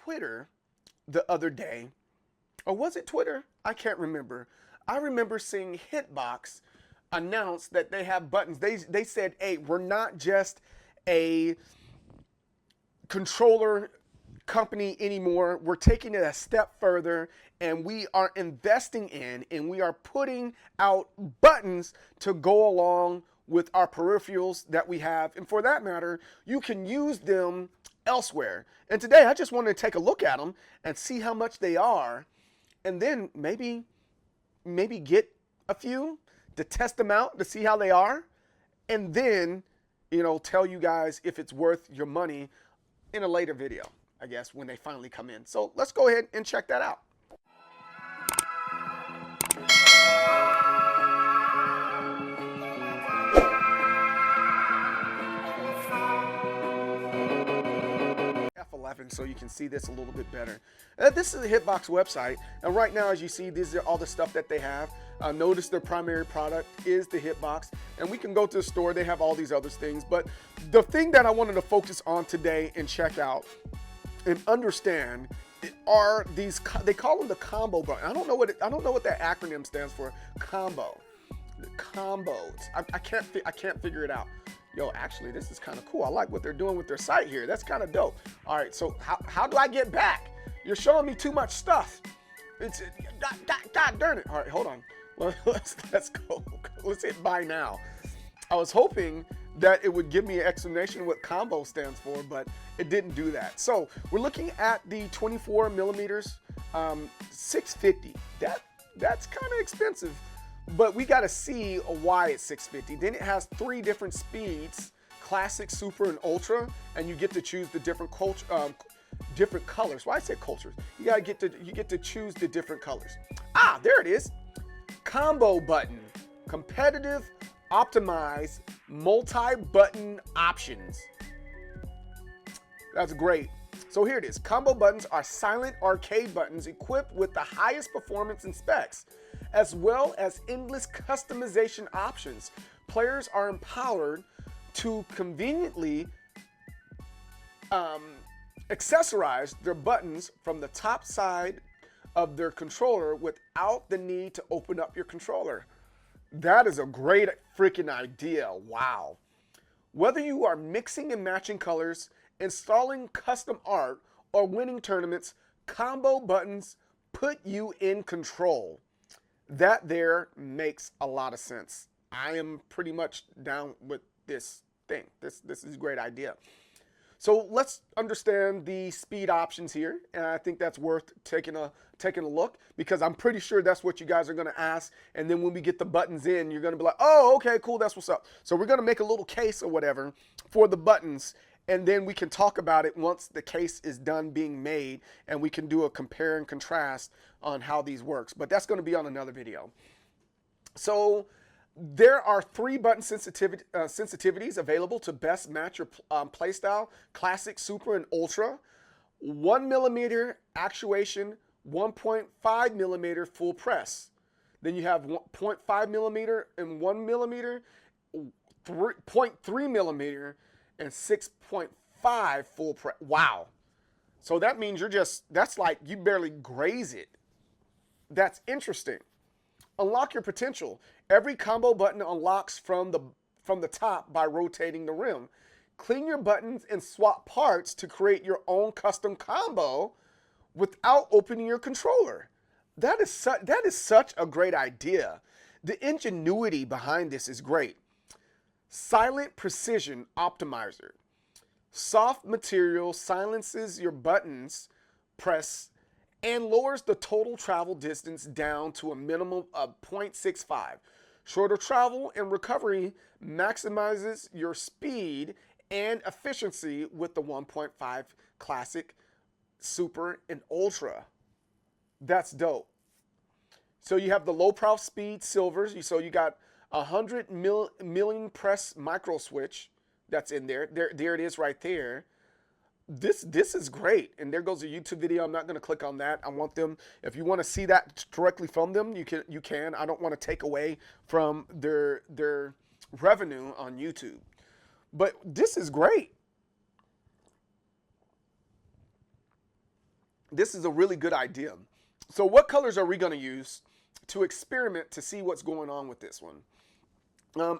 Twitter the other day, or was it Twitter? I can't remember. I remember seeing Hitbox announce that they have buttons. They said, hey, we're not just a controller company anymore. We're taking it a step further, and we are investing in and we are putting out buttons to go along with our peripherals that we have. And for that matter, you can use them elsewhere. And today I just wanted to take a look at them and see how much they are, and then maybe get a few to test them out to see how they are, and then tell you guys if it's worth your money in a later video, I guess, when they finally come in. So let's go ahead and check that out. F11, so you can see this a little bit better. This is the Hitbox website, and right now, as you see, these are all the stuff that they have. Notice their primary product is the Hitbox, and we can go to the store. They have all these other things, but the thing that I wanted to focus on today and check out and understand are these. They call them the combo button. I don't know what that acronym stands for. Combo, the combos. I can't figure it out. Yo, actually, this is kind of cool. I like what they're doing with their site here. That's kind of dope. All right, so how do I get back? You're showing me too much stuff. It's God darn it. All right, hold on. Let's go. Let's hit buy now. I was hoping that it would give me an explanation of what combo stands for, but it didn't do that. So we're looking at the 24 millimeters, 650. That's kind of expensive, but we got to see why it's 650. Then it has 3 different speeds: classic, super, and ultra, and you get to choose the different different colors. Why I say cultures? You get to choose the different colors. Ah, there it is. Combo button, competitive, optimized, multi-button options. That's great. So here it is. Combo buttons are silent arcade buttons equipped with the highest performance and specs, as well as endless customization options. Players are empowered to conveniently accessorize their buttons from the top side of their controller without the need to open up your controller. That is a great freaking idea. Wow. Whether you are mixing and matching colors, installing custom art, or winning tournaments, combo buttons put you in control. That there makes a lot of sense. I am pretty much down with this thing. This is a great idea. So let's understand the speed options here, and I think that's worth taking a look, because I'm pretty sure that's what you guys are going to ask, and then when we get the buttons in, you're going to be like, oh, okay, cool, that's what's up. So we're going to make a little case or whatever for the buttons, and then we can talk about it once the case is done being made, and we can do a compare and contrast on how these works, but that's going to be on another video. So there are 3 button sensitivities available to best match your playstyle: classic, super, and ultra. 1 millimeter actuation, 1.5 millimeter full press. Then you have 0.5 millimeter and 1 millimeter, 0.3 millimeter, and 6.5 full press. Wow. So that means that's like you barely graze it. That's interesting. Unlock your potential. Every combo button unlocks from the top by rotating the rim. Clean your buttons and swap parts to create your own custom combo without opening your controller. That is such a great idea. The ingenuity behind this is great. Silent precision optimizer. Soft material silences your buttons press and lowers the total travel distance down to a minimum of 0.65. Shorter travel and recovery maximizes your speed and efficiency with the 1.5 classic, super, and ultra. That's dope. So you have the low prof speed silvers. So you got 100 million press micro switch that's in there. There it is right there. This is great. And there goes a YouTube video. I'm not going to click on that. I want them, if you want to see that directly from them, you can. I don't want to take away from their revenue on YouTube. But this is great. this is a really good idea. So what colors are we going to use to experiment to see what's going on with this one?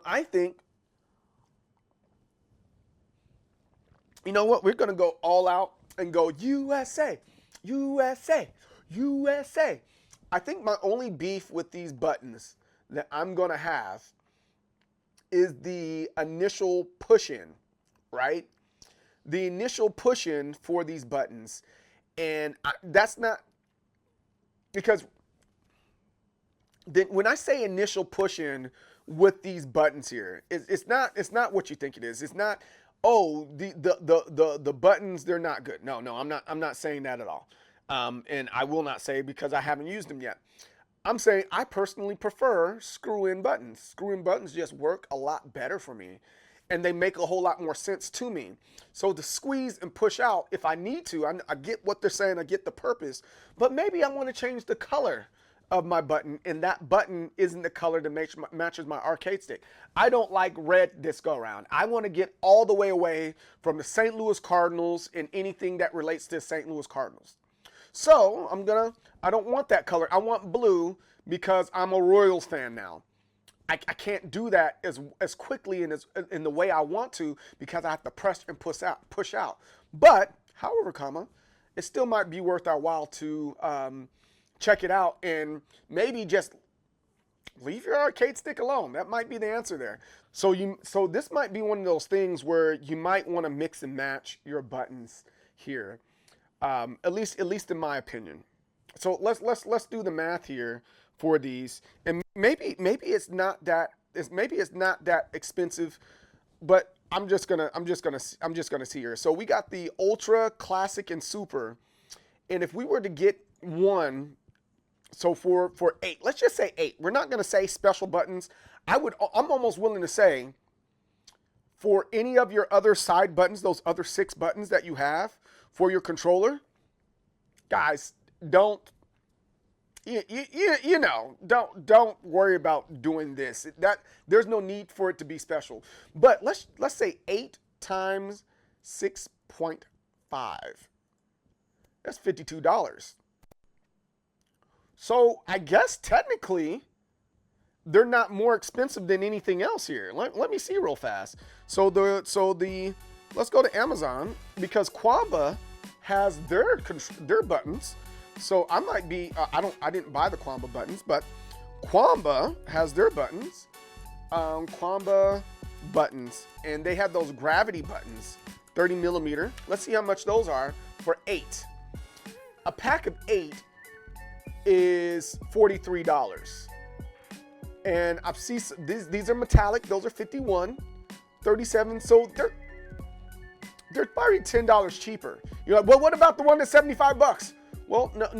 I think, you know what, we're going to go all out and go USA, USA, USA. I think my only beef with these buttons that I'm going to have is the initial push-in, right? The initial push-in for these buttons. And that's not, because when I say initial push-in with these buttons here, it's not what you think it is. It's not, oh, the buttons, they're not good. No, I'm not saying that at all. And I will not say, because I haven't used them yet. I'm saying I personally prefer screw-in buttons. Screw-in buttons just work a lot better for me, and they make a whole lot more sense to me. So to squeeze and push out, if I need to, I get what they're saying, I get the purpose, but maybe I want to change the color of my button, and that button isn't the color that matches my arcade stick. I don't like red this go around. I want to get all the way away from the St. Louis Cardinals and anything that relates to St. Louis Cardinals. So I don't want that color. I want blue because I'm a Royals fan now. I can't do that as quickly and in the way I want to, because I have to press and push out. But, however, it still might be worth our while to check it out and maybe just leave your arcade stick alone. That might be the answer there. So this might be one of those things where you might want to mix and match your buttons here. At least in my opinion. So let's do the math here for these, and maybe it's not that expensive, but I'm just gonna see here. So we got the Ultra, Classic, and Super, and if we were to get one, so for 8, let's just say 8. We're not gonna say special buttons. I'm almost willing to say, for any of your other side buttons, those other 6 buttons that you have for your controller, guys, don't worry about doing this. That there's no need for it to be special. But let's say 8 times 6.5. That's $52. So I guess technically they're not more expensive than anything else here. Let me see real fast. So let's go to Amazon, because C.O.M.B.O has their buttons. So I might be I didn't buy the C.O.M.B.O buttons, but C.O.M.B.O has their buttons. C.O.M.B.O buttons, and they have those gravity buttons, 30 millimeter. Let's see how much those are for 8. A pack of 8 is $43. And I've seen these are metallic. Those are 51, 37. So they're probably $10 cheaper. You're like, well, what about the one that's $75? Well, no.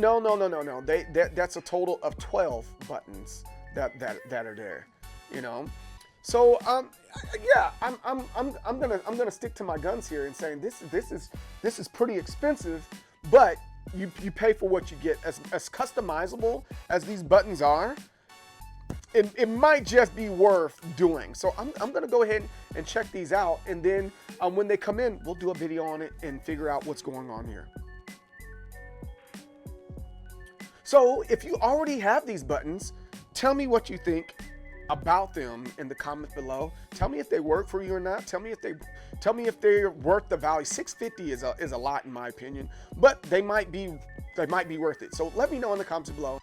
That's a total of 12 buttons that are there. You know, so yeah, I'm gonna stick to my guns here and saying this is pretty expensive, but you pay for what you get. As customizable as these buttons are, it might just be worth doing. So I'm gonna go ahead and check these out, and then when they come in, we'll do a video on it and figure out what's going on here. So if you already have these buttons, tell me what you think about them in the comments below. Tell me if they work for you or not. Tell me if they're worth the value. $650 is a lot in my opinion, but they might be worth it. So let me know in the comments below.